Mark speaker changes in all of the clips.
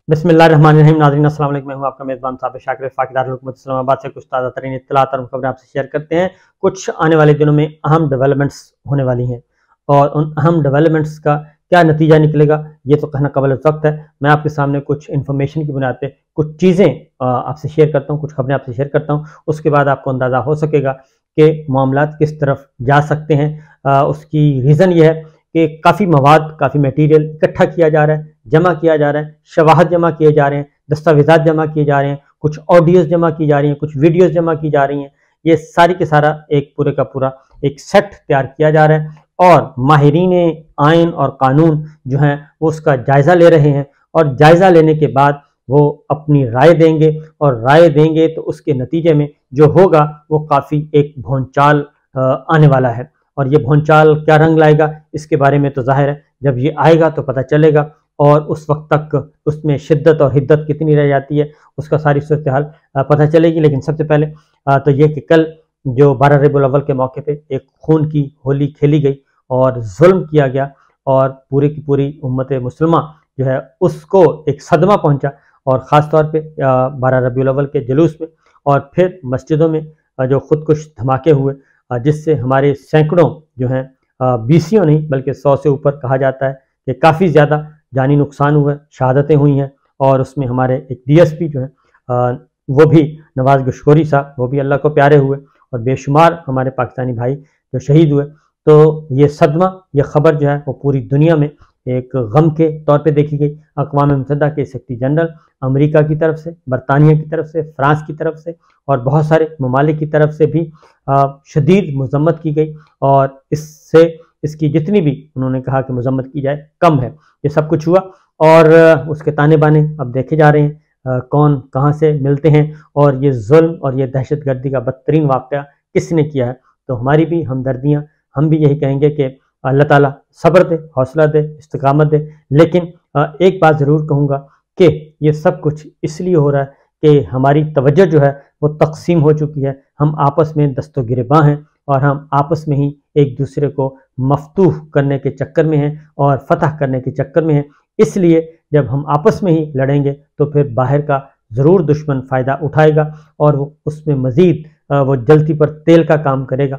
Speaker 1: बिस्मिल्लाहिर्रहमानिर्रहीम। नाज़रीन अस्सलाम वालेकुम। मैं हूं आपका मेज़बान साबिर शाकिर वफाकी दारुल इस्लामाबाद से कुछ ताज़ा तरीन इत्तलात और खबरें आपसे शेयर करते हैं। कुछ आने वाले दिनों में अहम डेवलपमेंट्स होने वाली हैं और उन अहम डेवलपमेंट्स का क्या नतीजा निकलेगा ये तो कहना कबल वक्त है। मैं आपके सामने कुछ इन्फॉर्मेशन की बुनियाद पे कुछ चीज़ें आपसे शेयर करता हूँ, कुछ खबरें आपसे शेयर करता हूँ। उसके बाद आपको अंदाज़ा हो सकेगा कि मामलात किस तरफ जा सकते हैं। उसकी रीज़न ये है कि काफ़ी मवाद, काफ़ी मटीरियल इकट्ठा किया जा रहा है, जमा किया जा रहा है, शवाहद जमा किए जा रहे हैं, दस्तावेज़ात जमा किए जा रहे हैं, कुछ ऑडियोज़ जमा की जा रही हैं, कुछ वीडियोज़ जमा की जा रही हैं। ये सारी के सारा एक पूरे का पूरा एक सेट तैयार किया जा रहा है और माहिरीन आइन और कानून जो हैं वो उसका जायज़ा ले रहे हैं और जायज़ा लेने के बाद वो अपनी राय देंगे और राय देंगे तो उसके नतीजे में जो होगा वो काफ़ी एक भौंचाल आने वाला है। और ये भौंचाल क्या रंग लाएगा इसके बारे में तो जाहिर है जब ये आएगा तो पता चलेगा और उस वक्त तक उसमें शिद्दत और हिद्दत कितनी रह जाती है उसका सारी सूरत हाल पता चलेगी। लेकिन सबसे पहले तो ये कि कल जो 12 रबीउल अव्वल के मौके पे एक खून की होली खेली गई और जुल्म किया गया और पूरी की पूरी उम्मत मुसलमा जो है उसको एक सदमा पहुंचा और ख़ास तौर पे 12 रबीउल अव्वल के जुलूस में और फिर मस्जिदों में जो खुदकुश धमाके हुए जिससे हमारे सैकड़ों जो हैं 20 नहीं बल्कि 100 से ऊपर कहा जाता है कि काफ़ी ज़्यादा जानी नुकसान हुआ है, शहादतें हुई हैं। और उसमें हमारे एक DSP जो है वो भी नवाज़ गशकोरी साहब वो भी अल्लाह को प्यारे हुए और बेशुमार हमारे पाकिस्तानी भाई जो शहीद हुए। तो ये सदमा, ये ख़बर जो है वो पूरी दुनिया में एक गम के तौर पे देखी गई। अक़वाम मुत्तहिदा के सेक्रेटरी जनरल अमेरिका की तरफ से, बरतानिया की तरफ से, फ्रांस की तरफ से और बहुत सारे ममालिक की तरफ से भी शदीद मज़म्मत की गई और इससे इसकी जितनी भी उन्होंने कहा कि मज़म्मत की जाए कम है। ये सब कुछ हुआ और उसके ताने बाने अब देखे जा रहे हैं कौन कहाँ से मिलते हैं और ये जुल्म और ये दहशतगर्दी का बदतरीन वाक़या किसने किया है। तो हमारी भी हमदर्दियाँ, हम भी यही कहेंगे कि अल्लाह ताला सब्र दे, हौसला दे, इस्तिकामत दे। लेकिन एक बात ज़रूर कहूँगा कि ये सब कुछ इसलिए हो रहा है कि हमारी तवज्जो जो है वो तक़सीम हो चुकी है। हम आपस में दस्तो गिरेबां हैं और हम आपस में ही एक दूसरे को मफ्तूह करने के चक्कर में हैं और फतह करने के चक्कर में हैं। इसलिए जब हम आपस में ही लड़ेंगे तो फिर बाहर का ज़रूर दुश्मन फ़ायदा उठाएगा और वो उसमें मज़ीद वो जलती पर तेल का काम करेगा।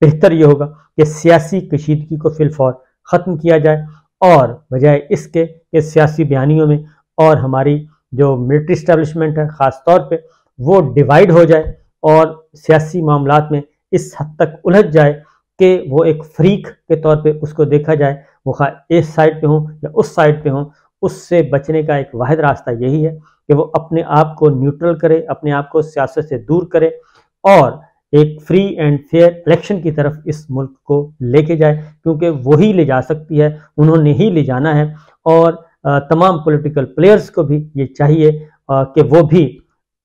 Speaker 1: बेहतर ये होगा कि सियासी कशीदगी को फिलफौर ख़त्म किया जाए और बजाय इसके कि सियासी बयानियों में और हमारी जो मिलिट्री इस्टेब्लिशमेंट है ख़ास तौर पे वो डिवाइड हो जाए और सियासी मामलात में इस हद तक उलझ जाए कि वो एक फ्रीक के तौर पे उसको देखा जाए, वो खा इस साइड पे हों या उस साइड पे हों। उससे बचने का एक वाहिद रास्ता यही है कि वो अपने आप को न्यूट्रल करे, अपने आप को सियासत से दूर करे और एक फ्री एंड फेयर इलेक्शन की तरफ इस मुल्क को लेके जाए, क्योंकि वही ले जा सकती है, उन्होंने ही ले जाना है। और तमाम पॉलिटिकल प्लेयर्स को भी ये चाहिए कि वो भी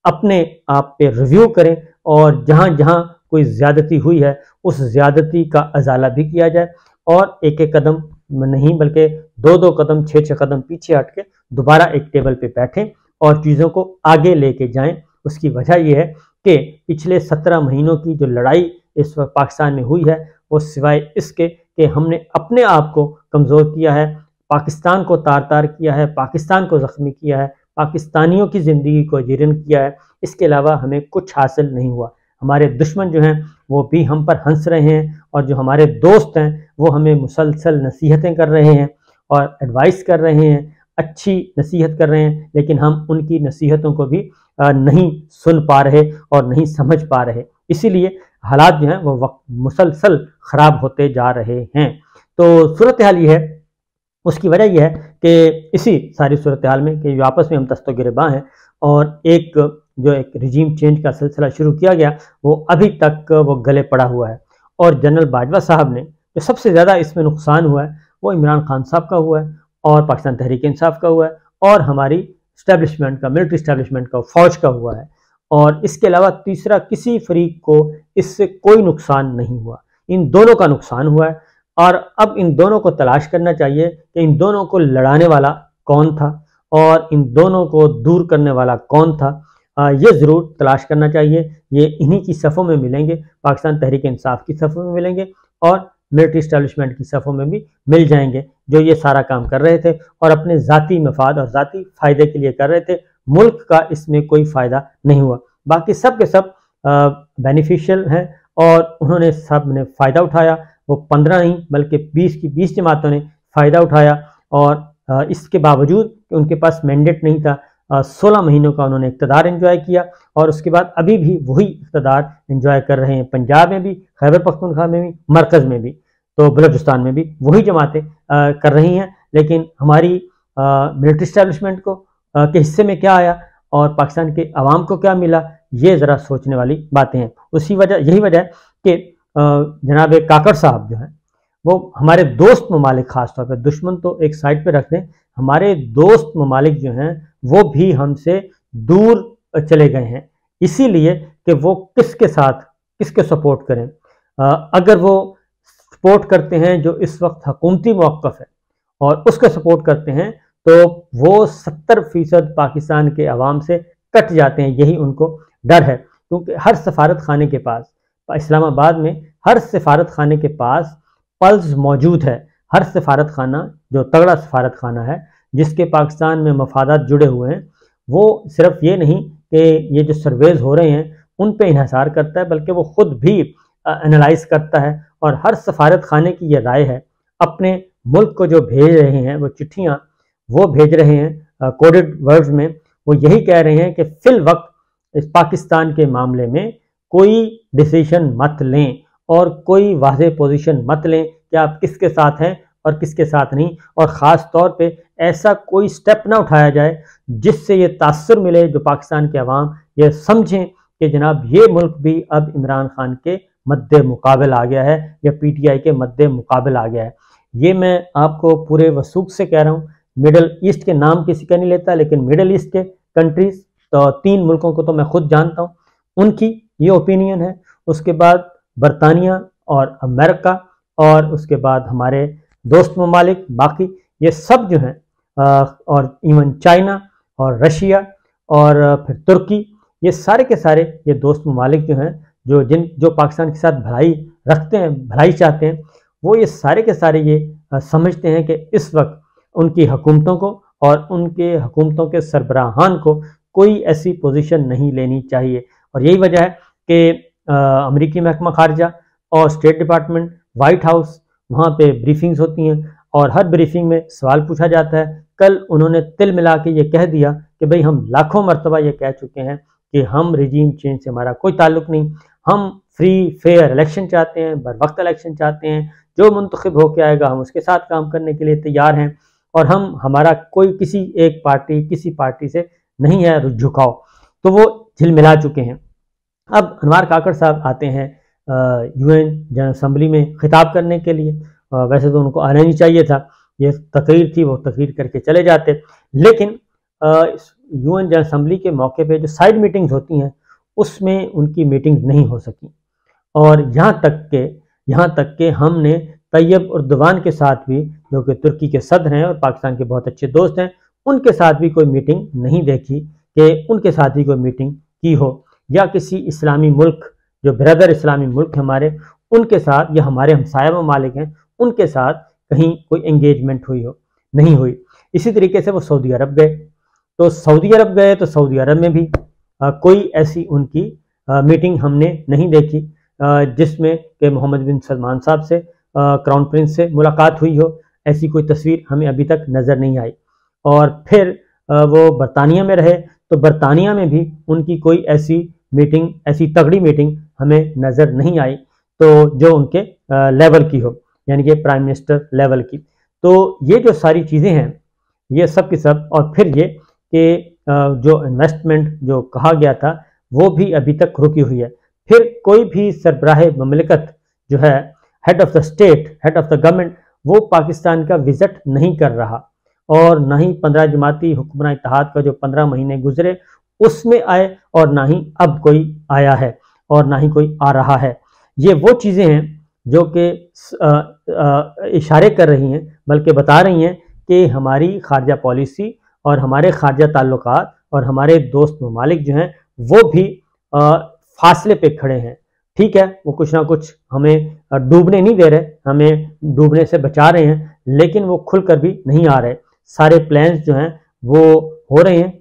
Speaker 1: अपने आप पे रिव्यू करें और जहाँ जहाँ कोई ज़्यादती हुई है उस ज़्यादती का अजाला भी किया जाए और एक एक कदम नहीं बल्कि दो दो कदम, छः छः कदम पीछे हट के दोबारा एक टेबल पे बैठें और चीज़ों को आगे लेके जाएं। उसकी वजह यह है कि पिछले 17 महीनों की जो लड़ाई इस वक्त पाकिस्तान में हुई है वो सिवाय इसके कि हमने अपने आप को कमज़ोर किया है, पाकिस्तान को तार तार किया है, पाकिस्तान को ज़ख्मी किया है, पाकिस्तानियों की ज़िंदगी को जीर्ण किया है, इसके अलावा हमें कुछ हासिल नहीं हुआ। हमारे दुश्मन जो हैं वो भी हम पर हंस रहे हैं और जो हमारे दोस्त हैं वो हमें मुसलसल नसीहतें कर रहे हैं और एडवाइस कर रहे हैं, अच्छी नसीहत कर रहे हैं, लेकिन हम उनकी नसीहतों को भी नहीं सुन पा रहे और नहीं समझ पा रहे। इसीलिए हालात जो हैं वो वक्त मुसलसल ख़राब होते जा रहे हैं। तो सूरत हाल ये है, उसकी वजह यह है कि इसी सारी सूरत हाल में कि आपस में हम दस्तो गिरेबां हैं और एक जो एक रिजीम चेंज का सिलसिला शुरू किया गया वो अभी तक वो गले पड़ा हुआ है। और जनरल बाजवा साहब ने जो सबसे ज़्यादा इसमें नुकसान हुआ है वो इमरान खान साहब का हुआ है और पाकिस्तान तहरीक इंसाफ का हुआ है और हमारी इस्टेब्लिशमेंट का, मिलिट्री इस्टेब्लिशमेंट का, फ़ौज का हुआ है। और इसके अलावा तीसरा किसी फरीक को इससे कोई नुकसान नहीं हुआ, इन दोनों का नुकसान हुआ है। और अब इन दोनों को तलाश करना चाहिए कि इन दोनों को लड़ाने वाला कौन था और इन दोनों को दूर करने वाला कौन था। ये ज़रूर तलाश करना चाहिए। ये इन्हीं की सफ़ों में मिलेंगे, पाकिस्तान तहरीक इंसाफ की सफ़ों में मिलेंगे और ملٹری اسٹیبلشمنٹ کی صفوں میں بھی مل جائیں گے جو یہ سارا کام کر رہے تھے اور اپنے ذاتی مفاد اور ذاتی فائدے کے لیے کر رہے تھے. ملک کا اس میں کوئی فائدہ نہیں ہوا. باقی سب کے سب بینیفیشیل ہیں اور انہوں نے سب نے فائدہ اٹھایا. وہ 15 نہیں بلکہ 20 کی 20 جماعتوں نے فائدہ اٹھایا اور اس کے باوجود کہ ان کے پاس مینڈیٹ نہیں تھا 16 مہینوں کا انہوں نے اقتدار انجوائے کیا اور اس کے بعد ابھی بھی وہی اقتدار انجوائے کر رہے ہیں. پنجاب میں بھی، خیبر پختونخوا میں بھی، مرکز میں بھی، تو بلوچستان میں بھی وہی جماعتیں کر رہی ہیں. لیکن ہماری ملٹری اسٹیبلشمنٹ کو کے حصے میں کیا آیا اور پاکستان کے عوام کو کیا ملا، یہ ذرا سوچنے والی باتیں ہیں. یہی وجہ ہے کہ جناب کاکڑ صاحب جو ہیں وہ ہمارے دوست ممالک، خاص طور پہ دشمن تو ایک سائڈ پہ رکھ دیں، ہمارے دوست ممالک جو ہیں وہ بھی ہم سے دور چلے گئے ہیں اسی لیے کہ وہ کس کے سپورٹ کریں. اگر وہ سپورٹ کرتے ہیں جو اس وقت حکومتی موقف ہے اور اس کے سپورٹ کرتے ہیں تو وہ 70% پاکستان کے عوام سے کٹ جاتے ہیں. یہی ان کو ڈر ہے کیونکہ ہر سفارت خانے کے پاس، اسلام آباد میں ہر سفارت خانے کے پاس پلز موجود ہے. ہر سفارت خانہ جو تگڑا سفارت خانہ ہے جس کے پاکستان میں مفادات جڑے ہوئے ہیں، وہ صرف یہ نہیں کہ یہ جو سرویز ہو رہے ہیں ان پہ انحصار کرتا ہے بلکہ وہ خود بھی انالائز کرتا ہے اور ہر سفارت خانے کی یہ رائے ہے. اپنے ملک کو جو بھیج رہے ہیں وہ چٹھیاں وہ بھیج رہے ہیں کوڈڈ ورڈز میں، وہ یہی کہہ رہے ہیں کہ فی الوقت اس پاکستان کے معاملے میں کوئی ڈیسیشن مت لیں اور کوئی واضح پوزیشن مت لیں کہ آپ کس کے ساتھ ہیں اور کس کے ساتھ نہیں، اور خاص طور پہ ایسا کوئی سٹیپ نہ اٹھایا جائے جس سے یہ تاثر ملے جو پاکستان کے عوام یہ سمجھیں کہ جناب یہ ملک بھی اب عمران خان کے مد مقابل آ گیا ہے یا پی ٹی آئی کے مد مقابل آ گیا ہے. یہ میں آپ کو پورے وثوق سے کہہ رہا ہوں. مڈل ایسٹ کے نام کسی کا نہیں لیتا لیکن مڈل ایسٹ کے کنٹریز تو 3 ملکوں کو تو میں خود جانتا ہوں، ان کی یہ اوپینین ہے. اس کے بعد برطانیہ اور امریکہ اور اس کے بعد ہمارے دوست ممالک باقی یہ سب جو ہیں اور ایون چائنا اور رشیا اور پھر ترکی، یہ سارے کے سارے یہ دوست ممالک جو ہیں جو پاکستان کے ساتھ بھلائی رکھتے ہیں، بھلائی چاہتے ہیں، وہ یہ سارے کے سارے یہ سمجھتے ہیں کہ اس وقت ان کی حکومتوں کو اور ان کے حکومتوں کے سربراہان کو کوئی ایسی پوزیشن نہیں لینی چاہیے. اور یہی وجہ ہے کہ امریکی محکمہ خارجہ اور اسٹیٹ ڈپارٹمنٹ، وائٹ ہاؤس، وہاں پہ بریفنگز ہوتی ہیں اور ہر بریفنگ میں سوال پوچھا جاتا ہے. کل انہوں نے تل ملا کے یہ کہہ دیا کہ بھئی ہم لاکھوں مرتبہ یہ کہہ چکے ہیں کہ ہم رجیم چینج سے ہمارا کوئی تعلق نہیں، ہم فری فیئر الیکشن چاہتے ہیں، بر وقت الیکشن چاہتے ہیں، جو منتخب ہو کے آئے گا ہم اس کے ساتھ کام کرنے کے لیے تیار ہیں اور ہمارا کوئی کسی ایک پارٹی کسی پارٹی سے نہیں ہے جھکاؤ. تو وہ جھل ملا چکے ہیں. اب انوار کاکڑ صاحب آتے ہیں UN جنرل اسمبلی میں خطاب کرنے کے لیے. ویسے تو ان کو آنا نہیں چاہیے تھا، یہ تقریر تھی، وہ تقریر کر کے چلے جاتے، لیکن UN جنرل اسمبلی کے موقع پہ جو سائیڈ میٹنگز ہوتی ہیں اس میں ان کی میٹنگز نہیں ہو سکیں. اور یہاں تک کہ ہم نے طیب اردوان کے ساتھ بھی، جو کہ ترکی کے صدر ہیں اور پاکستان کے بہت اچھے دوست ہیں، ان کے ساتھ بھی کوئی میٹنگ نہیں دیکھی کہ ان کے ساتھ بھی کوئی میٹنگ کی ہو، یا کسی اسلامی ملک جو بردر اسلامی ملک ہمارے ان کے ساتھ، یا ہمارے ہمسایہ ممالک ہیں ان کے ساتھ کہیں کوئی انگیجمنٹ ہوئی ہو، نہیں ہوئی. اسی طریقے سے وہ سعودی عرب گئے تو سعودی عرب میں بھی کوئی ایسی ان کی میٹنگ ہم نے نہیں دیکھی جس میں کہ محمد بن سلمان صاحب سے، کراؤن پرنس سے ملاقات ہوئی ہو. ایسی کوئی تصویر ہمیں ابھی تک نظر نہیں آئی. اور پھر وہ برطانیہ میں رہے تو برطانیہ میں بھی ان کی کوئی ایسی میٹنگ، ایسی تگڑی میٹنگ ہمیں نظر نہیں آئی تو جو ان کے لیول کی ہو، یعنی کہ پرائم منسٹر لیول کی. تو یہ جو ساری چیزیں ہیں یہ سب کی سب، اور پھر یہ کہ جو انویسٹمنٹ جو کہا گیا تھا وہ بھی ابھی تک رکی ہوئی ہے. پھر کوئی بھی سربراہ مملکت جو ہے، head of the state, head of the government, وہ پاکستان کا وزٹ نہیں کر رہا، اور نہ ہی 15 جماعتی حکمراں اتحاد کا جو 15 مہینے گزرے اس میں آئے، اور نہ ہی اب کوئی آیا ہے اور نہ ہی کوئی آ رہا ہے. یہ وہ چیزیں ہیں جو کہ اشارے کر رہی ہیں، بلکہ بتا رہی ہیں کہ ہماری خارجہ پالیسی اور ہمارے خارجہ تعلقات اور ہمارے دوست ممالک جو ہیں وہ بھی فاصلے پہ کھڑے ہیں، ठीक है, वो कुछ ना कुछ हमें डूबने नहीं दे रहे, हमें डूबने से बचा रहे हैं, लेकिन वो खुलकर भी नहीं आ रहे। सारे प्लान्स जो हैं वो हो रहे हैं,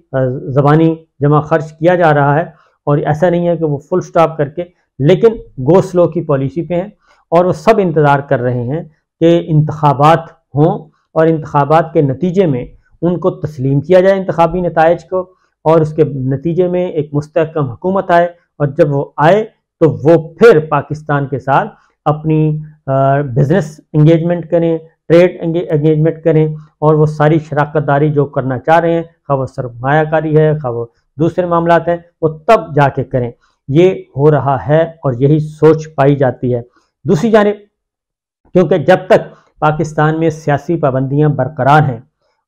Speaker 1: ज़बानी जमा खर्च किया जा रहा है, और ऐसा नहीं है कि वो फुल स्टॉप करके, लेकिन गो स्लो की पॉलिसी पे हैं, और वो सब इंतज़ार कर रहे हैं कि इंतखाबात हों और इंतखाबात के नतीजे में उनको तस्लीम किया जाए इंतखाबी नताइज को, और उसके नतीजे में एक मुस्तहकम हुकूमत आए, और जब वो आए तो वो फिर पाकिस्तान के साथ अपनी बिजनेस इंगेजमेंट करें, ट्रेड एंगेजमेंट करें, और वो सारी शराकतदारी जो करना चाह रहे हैं, खा वो सरमायाकारी है, खा वो दूसरे मामलात हैं, वो तब जाके करें। ये हो रहा है और यही सोच पाई जाती है। दूसरी जानिब, क्योंकि जब तक पाकिस्तान में सियासी पाबंदियां बरकरार हैं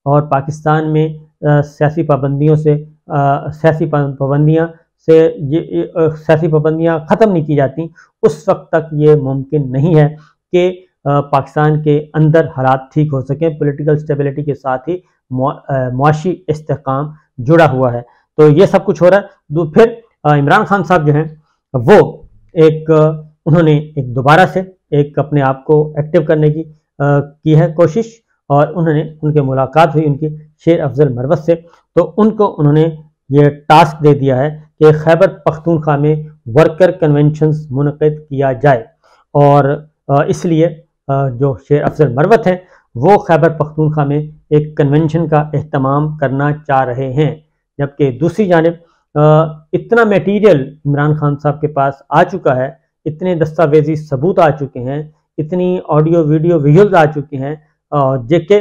Speaker 1: और पाकिस्तान में सियासी पाबंदियां ख़त्म नहीं की जाती, उस वक्त तक ये मुमकिन नहीं है कि पाकिस्तान के अंदर हालात ठीक हो सकें। पॉलिटिकल स्टेबिलिटी के साथ ही मुआशी इस्तेहकाम जुड़ा हुआ है। तो ये सब कुछ हो रहा है। फिर इमरान खान साहब जो हैं वो उन्होंने एक दोबारा से एक अपने आप को एक्टिव करने की है कोशिश, और उनके मुलाकात हुई उनकी शेर अफजल मरवत से, तो उनको उन्होंने ये टास्क दे दिया है कि खैबर पख्तूनख्वा में वर्कर कन्वेंशंस मुनक़िद किया जाए। और इसलिए जो शेर अफजल मरवत हैं वो खैबर पख्तूनख्वा में एक कन्वेंशन का एहतमाम करना चाह रहे हैं। जबकि दूसरी जानिब इतना मटेरियल इमरान खान साहब के पास आ चुका है, इतने दस्तावेजी सबूत आ चुके हैं, इतनी ऑडियो वीडियो विजुअल्स आ चुके हैं, जेके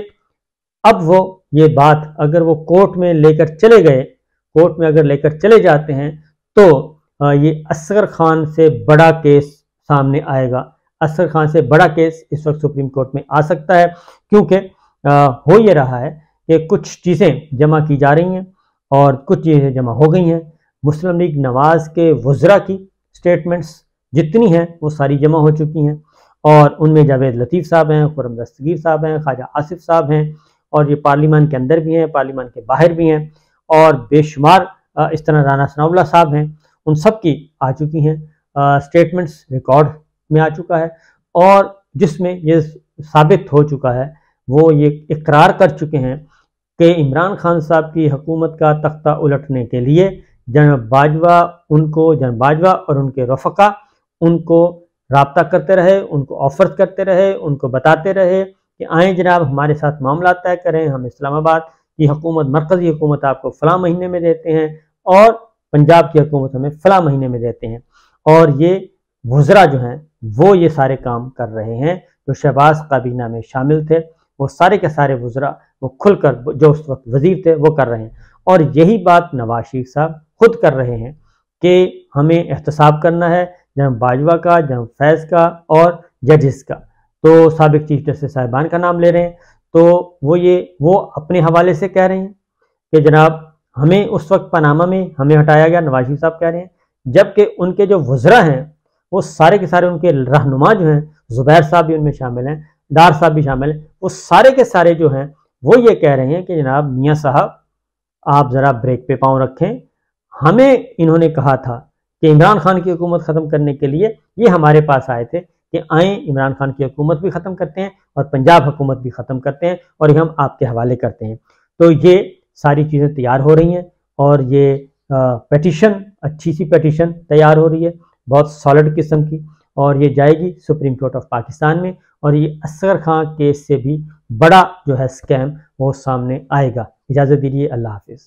Speaker 1: अब वो ये बात अगर वो कोर्ट में लेकर चले गए, कोर्ट में अगर लेकर चले जाते हैं, तो ये असगर खान से बड़ा केस सामने आएगा। असगर खान से बड़ा केस इस वक्त सुप्रीम कोर्ट में आ सकता है, क्योंकि हो ये रहा है कि कुछ चीज़ें जमा की जा रही हैं और कुछ चीज़ें जमा हो गई हैं। मुस्लिम लीग नवाज़ के वज़रा की स्टेटमेंट्स जितनी हैं वो सारी जमा हो चुकी हैं, और उनमें जावेद लतीफ़ साहब हैं, खुर्रम दस्तगीर साहब हैं, ख्वाजा आसिफ साहब हैं, और ये पार्लियामान के अंदर भी हैं, पार्लियामान के बाहर भी हैं, और बेशुमार इस तरह राना सनाउल्लाह साहब हैं, उन सब की आ चुकी हैं स्टेटमेंट्स, रिकॉर्ड में आ चुका है, और जिसमें ये साबित हो चुका है, वो ये इकरार कर चुके हैं कि इमरान खान साहब की हुकूमत का तख्ता उलटने के लिए जनरल बाजवा और उनके रफ़का उनको राब्ता करते रहे, उनको ऑफर करते रहे, उनको बताते रहे कि आएँ जनाब हमारे साथ मामला तय करें, हम इस्लामाबाद की हुकूमत, मरकज़ी हुकूमत आपको फ़लाँ महीने में देते हैं, और पंजाब की हुकूमत हमें फ़लाँ महीने में देते हैं। और ये वज़रा जो हैं वो ये सारे काम कर रहे हैं, जो शहबाज काबीना में शामिल थे, वो सारे के सारे वज़रा वो खुलकर जो उस वक्त वज़ीर थे वो कर रहे हैं। और यही बात नवाज शरीफ साहब खुद कर रहे हैं कि हमें एहतसाब करना है जनरल बाजवा का, जनरल फैज़ का और जजेस का। तो साबिक चीफ जस्टिस साहिबान का नाम ले रहे हैं, तो वो अपने हवाले से कह रहे हैं कि जनाब हमें उस वक्त पनामा में हमें हटाया गया, नवाज शरीफ साहब कह रहे हैं, जबकि उनके जो वज़रा हैं वो सारे के सारे, उनके रहनुमा जो हैं, ज़ुबैर साहब भी उनमें शामिल हैं, डार साहब भी शामिल हैं, वो सारे के सारे जो हैं वो ये कह रहे हैं कि जनाब मियाँ साहब आप ज़रा ब्रेक पे पाँव रखें, हमें इन्होंने कहा था कि इमरान खान की हुकूमत ख़त्म करने के लिए ये हमारे पास आए थे कि आएँ इमरान खान की हुकूमत भी ख़त्म करते हैं और पंजाब हुकूमत भी ख़त्म करते हैं, और ये हम आपके हवाले करते हैं। तो ये सारी चीज़ें तैयार हो रही हैं, और ये पेटिशन, अच्छी सी पेटिशन तैयार हो रही है, बहुत सॉलिड किस्म की, और ये जाएगी सुप्रीम कोर्ट ऑफ पाकिस्तान में, और ये असगर खान केस से भी बड़ा जो है स्कैम वो सामने आएगा। इजाज़त दीजिए, अल्लाह हाफिज़।